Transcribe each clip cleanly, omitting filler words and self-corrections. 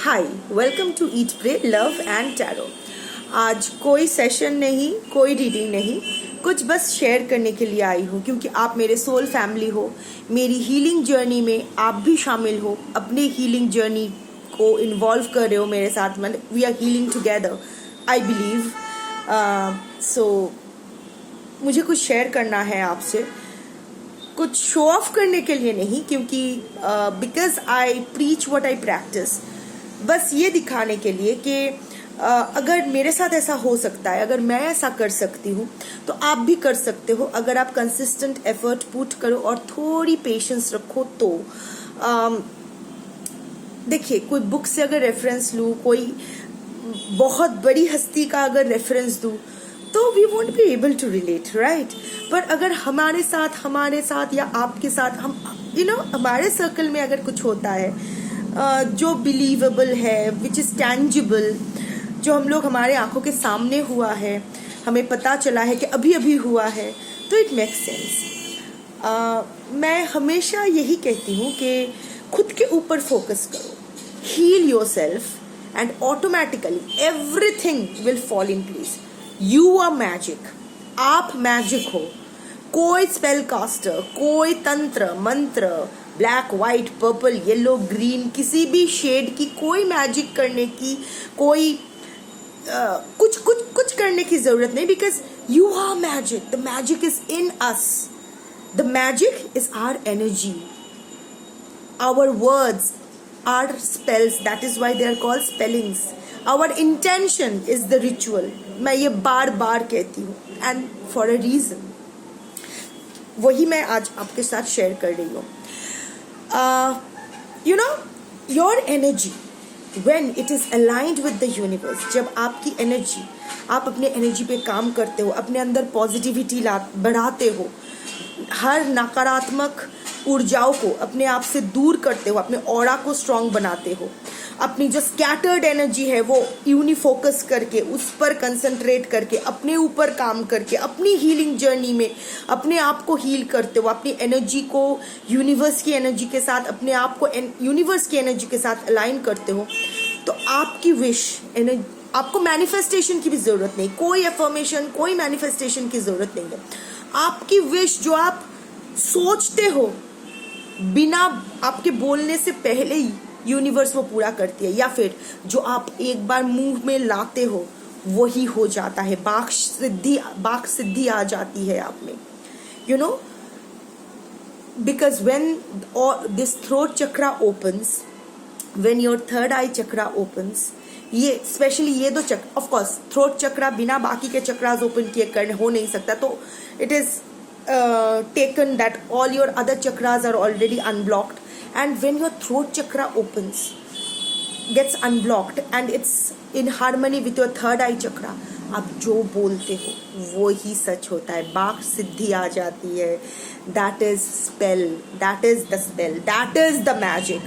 Hi, welcome to eat pray love and tarot. आज कोई session नहीं, कोई रीडिंग नहीं, कुछ बस शेयर करने के लिए आई हूँ क्योंकि आप मेरे सोल फैमिली हो। मेरी हीलिंग जर्नी में आप भी शामिल हो, अपने हीलिंग जर्नी को इन्वॉल्व कर रहे हो मेरे साथ। मतलब we are healing together, I believe. So मुझे कुछ शेयर करना है आपसे, कुछ शो ऑफ करने के लिए नहीं, क्योंकि because I preach what I practice. बस ये दिखाने के लिए कि अगर मेरे साथ ऐसा हो सकता है, अगर मैं ऐसा कर सकती हूँ तो आप भी कर सकते हो, अगर आप कंसिस्टेंट एफर्ट पुट करो और थोड़ी पेशेंस रखो तो। देखिए, कोई बुक से अगर रेफरेंस लूँ, कोई बहुत बड़ी हस्ती का अगर रेफरेंस दूँ तो we won't be able to relate, right. पर अगर हमारे साथ या आपके साथ, हम हमारे सर्कल में अगर कुछ होता है जो बिलीवेबल है, विच इज़ टैंजिबल, जो हम लोग हमारे आंखों के सामने हुआ है, हमें पता चला है कि अभी अभी हुआ है, तो इट मेक्स सेंस। मैं हमेशा यही कहती हूँ कि खुद के ऊपर फोकस करो, heal yourself and automatically everything will fall in place. You are magic, आप मैजिक हो। कोई स्पेल कास्टर, कोई तंत्र मंत्र, black white purple yellow green, किसी भी शेड की कोई मैजिक करने की, कोई कुछ करने की जरूरत नहीं, because you are magic. The magic is in us, the magic is our energy, our words are spells, that is why they are called spellings. Our intention is the ritual. मैं ये बार बार कहती हूँ, एंड फॉर अ रीजन। वही मैं आज आपके साथ share कर रही हूँ। Your energy when it is aligned with the universe, जब आपकी एनर्जी, आप अपने एनर्जी पे काम करते हो, अपने अंदर पॉजिटिविटी बढ़ाते हो, हर नकारात्मक ऊर्जाओं को अपने आप से दूर करते हो, अपने ऑरा को स्ट्रांग बनाते हो, अपनी जो स्कैटर्ड एनर्जी है वो यूनिफोकस करके, उस पर कंसंट्रेट करके, अपने ऊपर काम करके, अपनी हीलिंग जर्नी में अपने आप को हील करते हो, अपनी एनर्जी को यूनिवर्स की एनर्जी के साथ, अपने आप को यूनिवर्स की एनर्जी के साथ अलाइन करते हो, तो आपकी विश, आपको मैनिफेस्टेशन की भी ज़रूरत नहीं, कोई अफर्मेशन, कोई मैनिफेस्टेशन की ज़रूरत नहीं है। आपकी विश जो आप सोचते हो, बिना आपके बोलने से पहले ही यूनिवर्स वो पूरा करती है, या फिर जो आप एक बार मुंह में लाते हो वही हो जाता है। बाक सिद्धि आ जाती है आप में, because when this throat chakra opens, when your third I chakra opens, ये स्पेशली ये दो चक्र, ऑफ कोर्स थ्रोट चक्रा बिना बाकी के चक्रास ओपन किए कर हो नहीं सकता, तो it is taken that all your other chakras are already unblocked, and when your throat chakra opens, gets unblocked and it's in harmony with your third eye chakra, आप जो बोलते हो वो ही सच होता है, बाक सिद्धि आ जाती है। that is spell, that is the spell, that is the magic,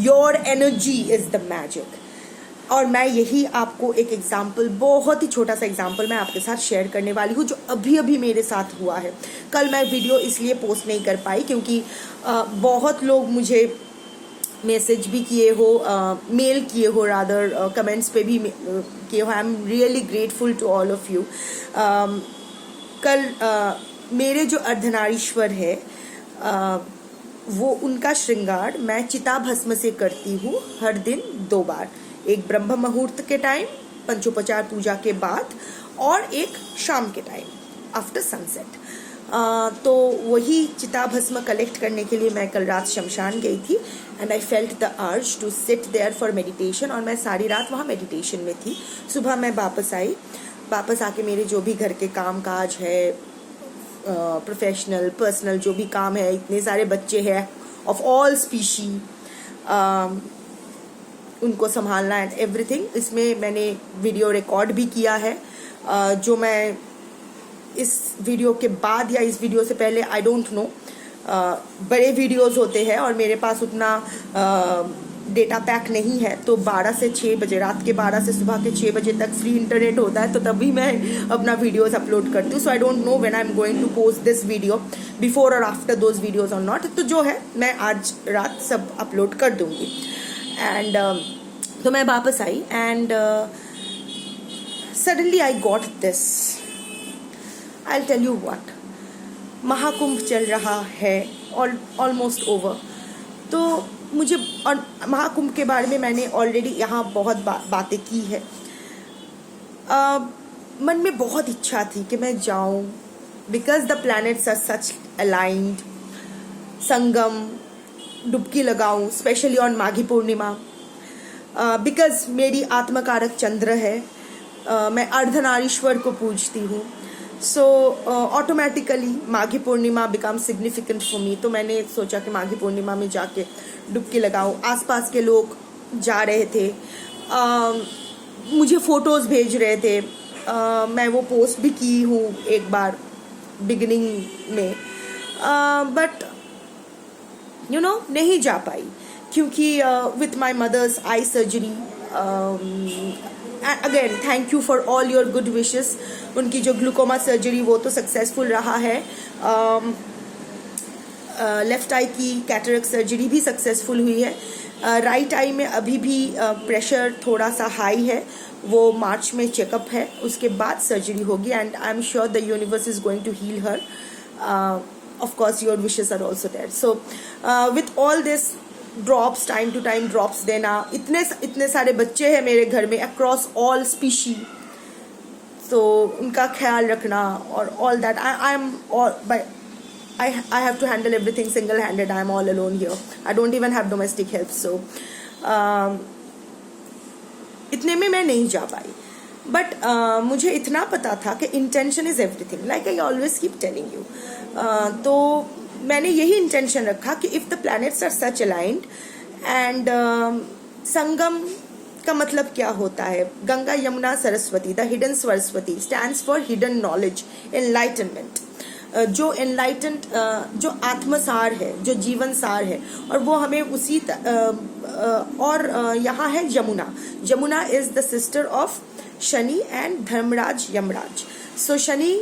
your energy is the magic। और मैं यही आपको एक एग्जाम्पल, बहुत ही छोटा सा एग्जाम्पल मैं आपके साथ शेयर करने वाली हूँ, जो अभी अभी मेरे साथ हुआ है। कल मैं वीडियो इसलिए पोस्ट नहीं कर पाई क्योंकि बहुत लोग मुझे मैसेज भी किए हो, मेल किए हो, रादर कमेंट्स पे भी किए हो। I am really grateful to all of you. कल मेरे जो अर्धनारीश्वर है, वो उनका श्रृंगार मैं चिता भस्म से करती हूँ हर दिन 2 बार, एक ब्रह्म मुहूर्त के टाइम पंचोपचार पूजा के बाद, और एक शाम के टाइम आफ्टर सनसेट। तो वही चिता भस्म कलेक्ट करने के लिए मैं कल रात शमशान गई थी, and I felt the urge to sit there for meditation, और मैं सारी रात वहाँ मेडिटेशन में थी। सुबह मैं वापस आई, वापस आके मेरे जो भी घर के काम काज है, प्रोफेशनल पर्सनल जो भी काम है, इतने सारे बच्चे हैं ऑफ ऑल स्पीशी, उनको संभालना एंड एवरीथिंग। इसमें मैंने वीडियो रिकॉर्ड भी किया है, जो मैं इस वीडियो के बाद या इस वीडियो से पहले, आई डोंट नो, बड़े वीडियोस होते हैं और मेरे पास उतना डेटा पैक नहीं है, तो 12 से 6 बजे, रात के 12 से सुबह के 6 बजे तक फ्री इंटरनेट होता है, तो तभी मैं अपना वीडियोस अपलोड करती हूँ। So I don't know when I am going to post this video, before और आफ्टर दोज वीडियोज और नॉट। तो जो है मैं आज रात सब अपलोड कर दूँगी। एंड तो मैं वापस आई and suddenly I got this, I tell you what, Mahakumbh चल रहा है, ऑलमोस्ट ओवर। तो मुझे, और महाकुंभ के बारे में मैंने ऑलरेडी यहाँ बहुत बातें की है। मन में बहुत इच्छा थी कि मैं जाऊँ, because the planets are such aligned. Sangam, डुबकी लगाऊं specially on Maghi Purnima, because मेरी आत्मकारक चंद्र है, मैं अर्धनारीश्वर को पूजती हूँ। So automatically Maghi Purnima become significant for me. तो मैंने सोचा कि माघी पूर्णिमा में जाके डुबकी लगाऊं। आसपास के लोग जा रहे थे, मुझे फ़ोटोज़ भेज रहे थे, मैं वो पोस्ट भी की हूँ एक बार बिगिनिंग में, बट यू नो नहीं जा पाई क्योंकि with my mother's eye surgery, again thank you for all your good wishes. उनकी जो ग्लूकोमा सर्जरी वो तो सक्सेसफुल रहा है, लेफ्ट आई की कैटरेक्ट सर्जरी भी सक्सेसफुल हुई है। राइट आई में अभी भी प्रेशर थोड़ा सा हाई है, वो मार्च में चेकअप है, उसके बाद सर्जरी होगी and I am sure the universe is going to heal her. Of course your wishes are also there. So with all this drops, time to time drops देना, इतने सारे बच्चे हैं मेरे घर में across all species, तो उनका ख्याल रखना और all that, I have to handle everything single handed. I am all alone here. I don't even have domestic help. So इतने में मैं नहीं जा पाई, बट मुझे इतना पता था कि intention is everything, like I always keep telling you. तो मैंने यही इंटेंशन रखा कि if the planets are such aligned and Sangam का मतलब क्या होता है, Ganga Yamuna Saraswati, the hidden Saraswati stands for hidden knowledge, enlightenment, जो एनलाइटेंड, जो आत्मसार है, जो जीवन सार है, और वो हमें उसी और यहाँ है Yamuna. Yamuna is the sister of Shani and Dharmaraj Yamraj. So Shani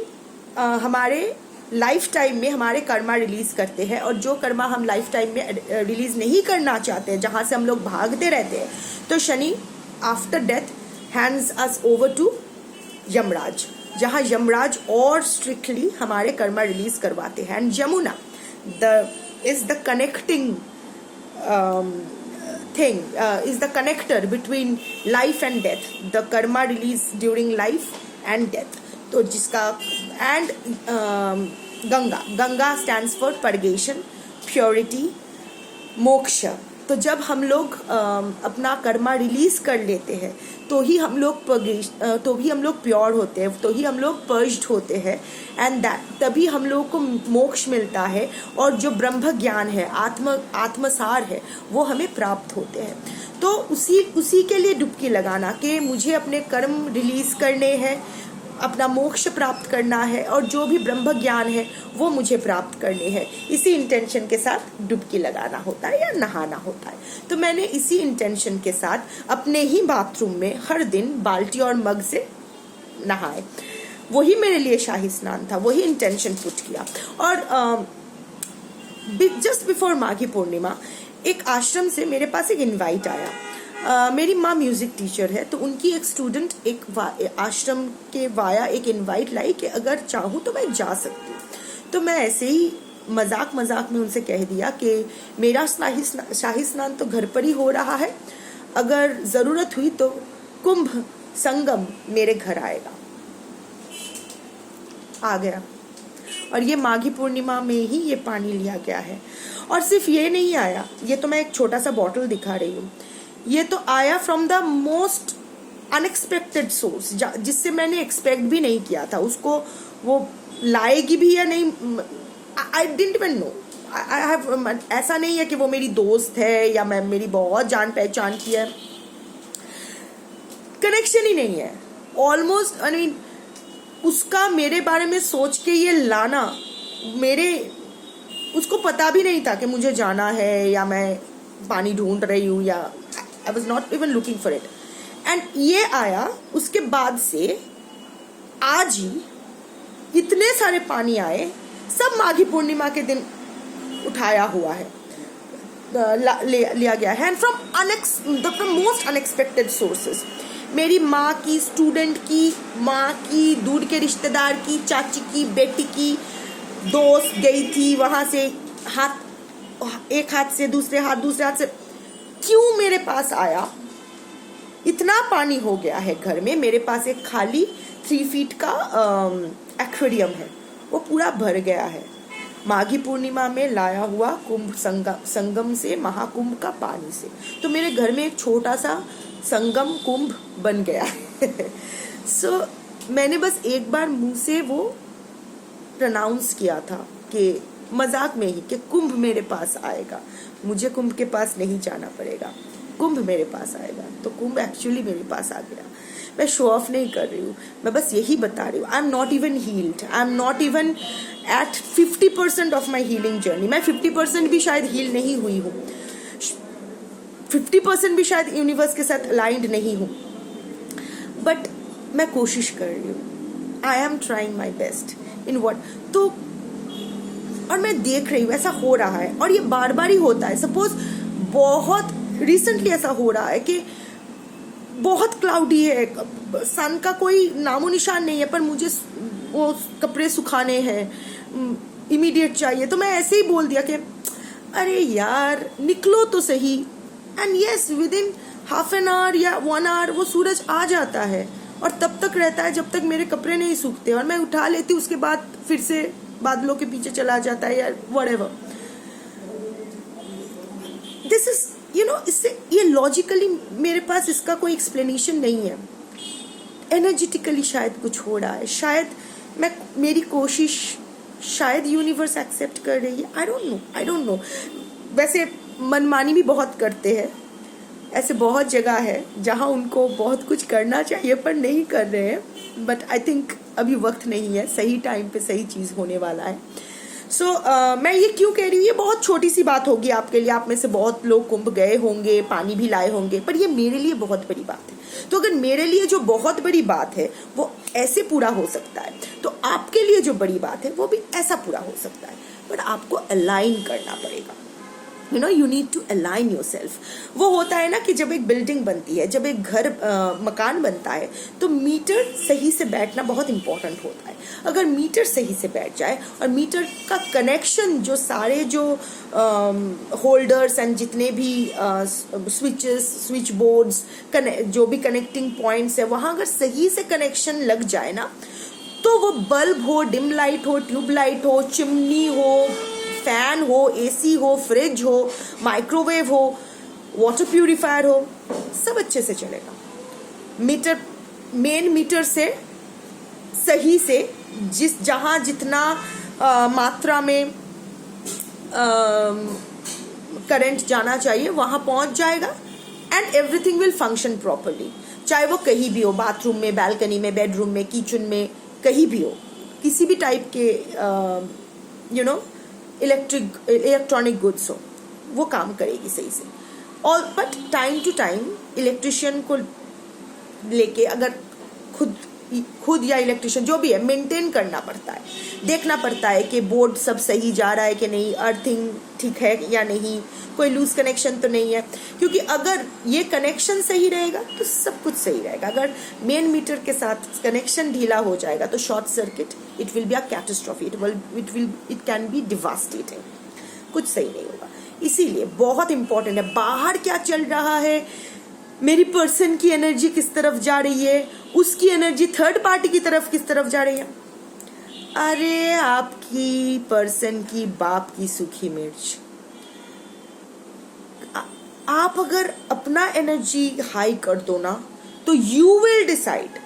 हमारे लाइफ टाइम में हमारे कर्मा रिलीज करते हैं, और जो कर्मा हम लाइफ टाइम में रिलीज नहीं करना चाहते हैं, जहाँ से हम लोग भागते रहते हैं, तो Shani after death hands us over to Yamraj, जहाँ यमराज और स्ट्रिक्टली हमारे कर्मा रिलीज करवाते हैं। And Yamuna is the connecting thing, is the connector between life and death, the karma release during life and death. तो जिसका and Ganga stands for purgation, purity, मोक्ष। तो जब हम लोग अपना कर्मा रिलीज कर लेते हैं तो ही हम लोग प्योर होते हैं, तो ही हम लोग पर्ज्ड होते हैं, एंड दैट तभी हम लोग को मोक्ष मिलता है, और जो ब्रह्म ज्ञान है, आत्मसार है, वो हमें प्राप्त होते हैं। तो उसी के लिए डुबकी लगाना कि मुझे अपने कर्म रिलीज करने हैं, अपना मोक्ष प्राप्त करना है, और जो भी ब्रह्म ज्ञान है वो मुझे प्राप्त करने हैं, इसी इंटेंशन के साथ डुबकी लगाना होता है या नहाना होता है। तो मैंने इसी इंटेंशन के साथ अपने ही बाथरूम में हर दिन बाल्टी और मग से नहाए, वही मेरे लिए शाही स्नान था, वही इंटेंशन पुट किया। और जस्ट बिफोर माघी पूर्णिमा एक आश्रम से मेरे पास एक इनवाइट आया। मेरी माँ म्यूजिक टीचर है, तो उनकी एक स्टूडेंट एक आश्रम के वाया एक इनवाइट लाई कि अगर चाहूँ तो मैं जा सकती हूँ। तो मैं ऐसे ही मजाक में उनसे कह दिया कि मेरा शाही स्नान तो घर पर ही हो रहा है, अगर ज़रूरत हुई तो कुंभ संगम मेरे घर आएगा। आ गया, और ये माघी पूर्णिमा में ही ये पानी लिया गया है। और सिर्फ ये नहीं आया, ये तो मैं एक छोटा सा बॉटल दिखा रही हूँ, ये तो आया from the most unexpected source, जिससे मैंने एक्सपेक्ट भी नहीं किया था उसको वो लाएगी भी या नहीं। I didn't even know, I have, ऐसा नहीं है कि वो मेरी दोस्त है या मैं मेरी बहुत जान पहचान की है, कनेक्शन ही नहीं है ऑलमोस्ट। आई मीन उसका मेरे बारे में सोच के ये लाना, उसको पता भी नहीं था कि मुझे जाना है या मैं पानी ढूंढ रही हूँ, या I was not even looking for it. And ये आया, उसके बाद से आज ही इतने सारे पानी आए, सब माघी पूर्णिमा के दिन उठाया हुआ है। लिया गया है, and from most unexpected sources. मेरी माँ की, स्टूडेंट की माँ की, दूर के रिश्तेदार की, चाची की, बेटी की, दोस्त गई थी वहाँ से, एक हाथ से दूसरे हाथ से क्यों मेरे पास आया। इतना पानी हो गया है घर में। मेरे पास एक खाली 3 फीट का एक्वेरियम है, वो पूरा भर गया है माघी पूर्णिमा में लाया हुआ कुंभ संगम से, महाकुंभ का पानी से। तो मेरे घर में एक छोटा सा संगम कुंभ बन गया है। सो मैंने बस एक बार मुंह से वो प्रनाउंस किया था कि मजाक में ही, कि कुंभ मेरे पास आएगा, मुझे कुंभ के पास नहीं जाना पड़ेगा, कुंभ मेरे पास आएगा। तो कुंभ एक्चुअली मेरे पास आ गया। मैं शो ऑफ नहीं कर रही हूँ, मैं बस यही बता रही हूँ। I am not even healed, I am not even at 50% of my healing journey. मैं 50% भी शायद हील नहीं हुई हूँ, 50% भी शायद यूनिवर्स के साथ अलाइंड नहीं हूँ, बट मैं कोशिश कर रही हूँ। I am trying my best in what. तो और मैं देख रही हूँ ऐसा हो रहा है, और ये बार बार ही होता है। सपोज बहुत रिसेंटली ऐसा हो रहा है कि बहुत क्लाउडी है, सन का कोई नामो निशान नहीं है, पर मुझे वो कपड़े सुखाने हैं, इमीडिएट चाहिए। तो मैं ऐसे ही बोल दिया कि अरे यार निकलो तो सही, and yes with in half an hour या 1 आवर वो सूरज आ जाता है, और तब तक रहता है जब तक मेरे कपड़े नहीं सूखते, और मैं उठा लेती, उसके बाद फिर से बादलों के पीछे चला जाता है या व्हाटएवर। दिस इज इससे ये लॉजिकली मेरे पास इसका कोई एक्सप्लेनेशन नहीं है। एनर्जेटिकली शायद कुछ हो रहा है, शायद मेरी कोशिश शायद यूनिवर्स एक्सेप्ट कर रही है। आई डोंट नो। वैसे मनमानी भी बहुत करते हैं, ऐसे बहुत जगह है जहाँ उनको बहुत कुछ करना चाहिए पर नहीं कर रहे हैं, बट आई थिंक अभी वक्त नहीं है, सही टाइम पे सही चीज़ होने वाला है। सो मैं ये क्यों कह रही हूँ, ये बहुत छोटी सी बात होगी आपके लिए, आप में से बहुत लोग कुंभ गए होंगे, पानी भी लाए होंगे, पर ये मेरे लिए बहुत बड़ी बात है। तो अगर मेरे लिए जो बहुत बड़ी बात है वो ऐसे पूरा हो सकता है, तो आपके लिए जो बड़ी बात है वो भी ऐसा पूरा हो सकता है, बट आपको अलाइन करना पड़ेगा। You need to align yourself. वो होता है ना कि जब एक बिल्डिंग बनती है, जब एक घर मकान बनता है, तो मीटर सही से बैठना बहुत इंपॉर्टेंट होता है। अगर मीटर सही से बैठ जाए और मीटर का कनेक्शन, जो सारे जो होल्डर्स एंड जितने भी स्विचेस, स्विच बोर्ड्स, जो भी कनेक्टिंग पॉइंट्स है, वहाँ अगर सही से कनेक्शन लग जाए ना, तो वो बल्ब हो, डिम लाइट हो, ट्यूब लाइट हो, चिमनी हो, फैन हो, एसी हो, फ्रिज हो, माइक्रोवेव हो, वाटर प्यूरिफायर हो, सब अच्छे से चलेगा। मीटर, मेन मीटर से सही से जहाँ जितना मात्रा में करंट जाना चाहिए वहाँ पहुँच जाएगा, and everything will function properly. चाहे वो कहीं भी हो, बाथरूम में, बालकनी में, बेडरूम में, किचन में, कहीं भी हो, किसी भी टाइप के इलेक्ट्रॉनिक गुड्स हो, वो काम करेगी सही से। और but time to time electrician को लेके, अगर खुद या इलेक्ट्रिशियन जो भी है, मेंटेन करना पड़ता है, देखना पड़ता है कि बोर्ड सब सही जा रहा है कि नहीं, अर्थिंग ठीक है या नहीं, कोई लूज कनेक्शन तो नहीं है। क्योंकि अगर ये कनेक्शन सही रहेगा तो सब कुछ सही रहेगा। अगर मेन मीटर के साथ कनेक्शन ढीला हो जाएगा तो short circuit, it will be a catastrophe, it can be devastating, कुछ सही नहीं होगा। इसीलिए बहुत इंपॉर्टेंट है बाहर क्या चल रहा है, मेरी पर्सन की एनर्जी किस तरफ जा रही है, उसकी एनर्जी थर्ड पार्टी की तरफ किस तरफ जा रही है। अरे आपकी पर्सन की बाप की सूखी मिर्च, आप अगर अपना एनर्जी हाई कर दो ना, तो यू विल डिसाइड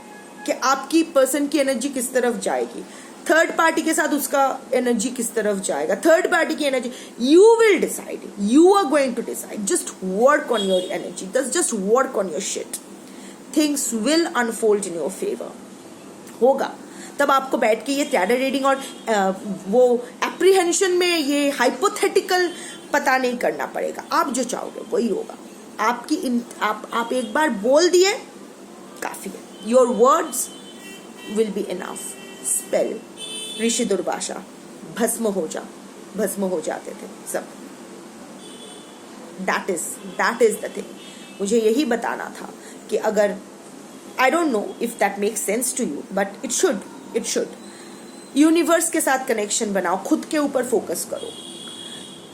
कि आपकी पर्सन की एनर्जी किस तरफ जाएगी, थर्ड पार्टी के साथ उसका एनर्जी किस तरफ जाएगा, थर्ड पार्टी की energy, you will decide, you are going to decide. Just work on your energy, just work on your shit, things will unfold in your favour. होगा तब आपको बैठ के ये टैरो रीडिंग और वो एप्रीहेंशन में ये हाइपोथेटिकल पता नहीं करना पड़ेगा। आप जो चाहोगे वही होगा। आप एक बार बोल दिए काफी है। Your words will be enough. Spell, Rishi Durvasa, भस्म हो जाते थे सब। That is the thing. मुझे यही बताना था कि अगर I don't know if that makes sense to you, but it should. Universe के साथ कनेक्शन बनाओ, खुद के ऊपर फोकस करो.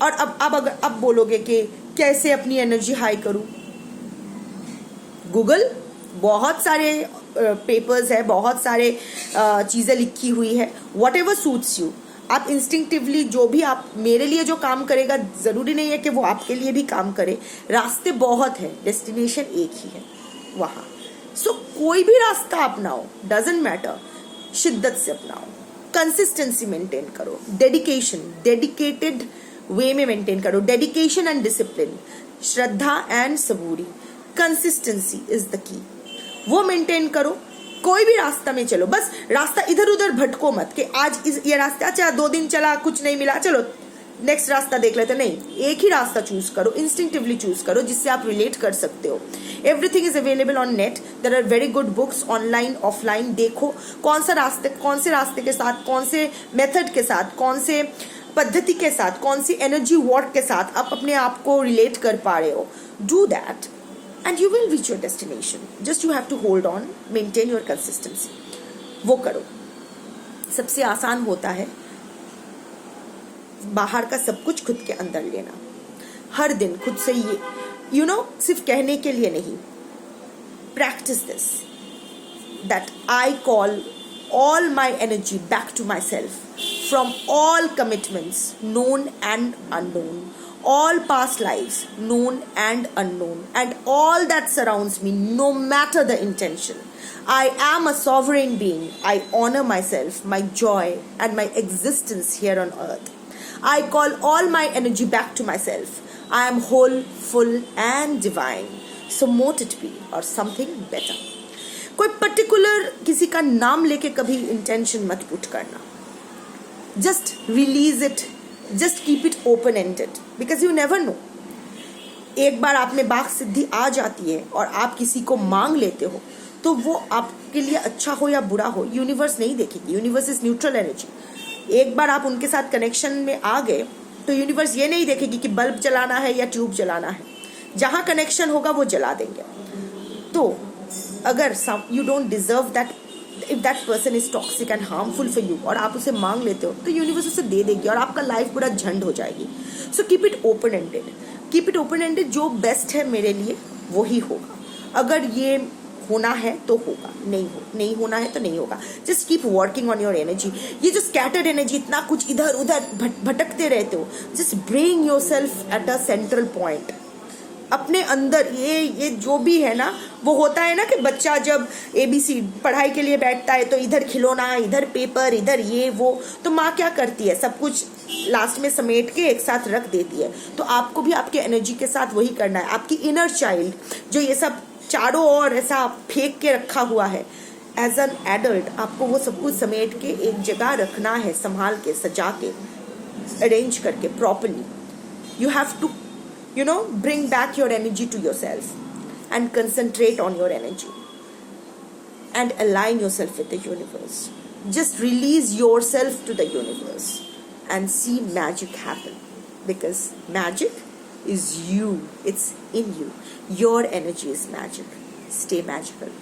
और अब बोलोगे कि कैसे अपनी एनर्जी हाई करूं? गूगल, बहुत सारे पेपर्स है, बहुत सारे चीज़ें लिखी हुई है. What ever suits you. आप इंस्टिंक्टिवली जो भी आप, मेरे लिए जो काम करेगा ज़रूरी नहीं है कि वो आपके लिए भी काम करे. रास्ते बहुत है, डेस्टिनेशन एक ही है वहाँ. सो कोई भी रास्ता अपनाओ, डजेंट मैटर, शिद्दत से अपनाओ, कंसिस्टेंसी मेंटेन करो, डेडिकेटेड वे में मेंटेन करो, dedication and discipline, Shraddha and Saburi, consistency is the key. वो मेंटेन करो. कोई भी रास्ता में चलो, बस रास्ता इधर उधर भटको मत कि आज ये रास्ता, अच्छा 2 दिन चला कुछ नहीं मिला, चलो नेक्स्ट रास्ता देख लेते. नहीं, एक ही रास्ता चूज करो, इंस्टिंक्टिवली चूज करो, जिससे आप रिलेट कर सकते हो. Everything is available on net. There are very good books online offline. देखो कौन से रास्ते के साथ, कौन से मेथड के साथ, कौन से पद्धति के साथ, कौन सी एनर्जी वॉट के साथ आप अपने आप को रिलेट कर पा रहे हो. Do that and you will reach your destination. Just you have to hold on, maintain your consistency. वो करो. सबसे आसान होता है बाहर का सब कुछ खुद के अंदर लेना. हर दिन खुद से ये सिर्फ कहने के लिए नहीं. Practice this. That I call all my energy back to myself from all commitments, known and unknown. All past lives, known and unknown, and all that surrounds me, no matter the intention. I am a sovereign being. I honor myself, my joy, and my existence here on earth. I call all my energy back to myself. I am whole, full, and divine. So mote it be, or something better. कोई particular किसी का नाम लेके कभी intention मत put करना. Just release it. Just keep it open-ended because you never know. एक बार आप में बाग सिद्धि आ जाती है और आप किसी को मांग लेते हो, तो वो आपके लिए अच्छा हो या बुरा हो, यूनिवर्स नहीं देखेगी. Universe is neutral energy. एक बार आप उनके साथ कनेक्शन में आ गए तो यूनिवर्स ये नहीं देखेगी कि बल्ब जलाना है या ट्यूब जलाना है. जहाँ कनेक्शन होगा वो जला देंगे. तो अगर you don't deserve that, if that person is toxic and harmful for you और आप उसे मांग लेते हो, तो यूनिवर्स उसे दे देगी और आपका लाइफ पूरा झंड हो जाएगी. So keep it open ended. जो बेस्ट है मेरे लिए वो ही होगा. अगर ये होना है तो होगा, नहीं होना है तो नहीं होगा. Just keep working on your energy. ये जो स्कैटर्ड एनर्जी, इतना कुछ इधर उधर भटकते रहते हो, just bring your self at a central point. अपने अंदर ये जो भी है ना, वो होता है ना कि बच्चा जब ABC पढ़ाई के लिए बैठता है तो इधर खिलौना, इधर पेपर, इधर ये वो, तो माँ क्या करती है, सब कुछ लास्ट में समेट के एक साथ रख देती है. तो आपको भी आपके एनर्जी के साथ वही करना है. आपकी इनर चाइल्ड जो ये सब चारों ओर ऐसा फेंक के रखा हुआ है, एज एन एडल्ट आपको वो सब कुछ समेट के एक जगह रखना है, संभाल के, सजा के, अरेंज करके properly. You have to bring back your energy to yourself and concentrate on your energy and align yourself with the universe. Just release yourself to the universe and see magic happen, because magic is you. It's in you. Your energy is magic. Stay magical.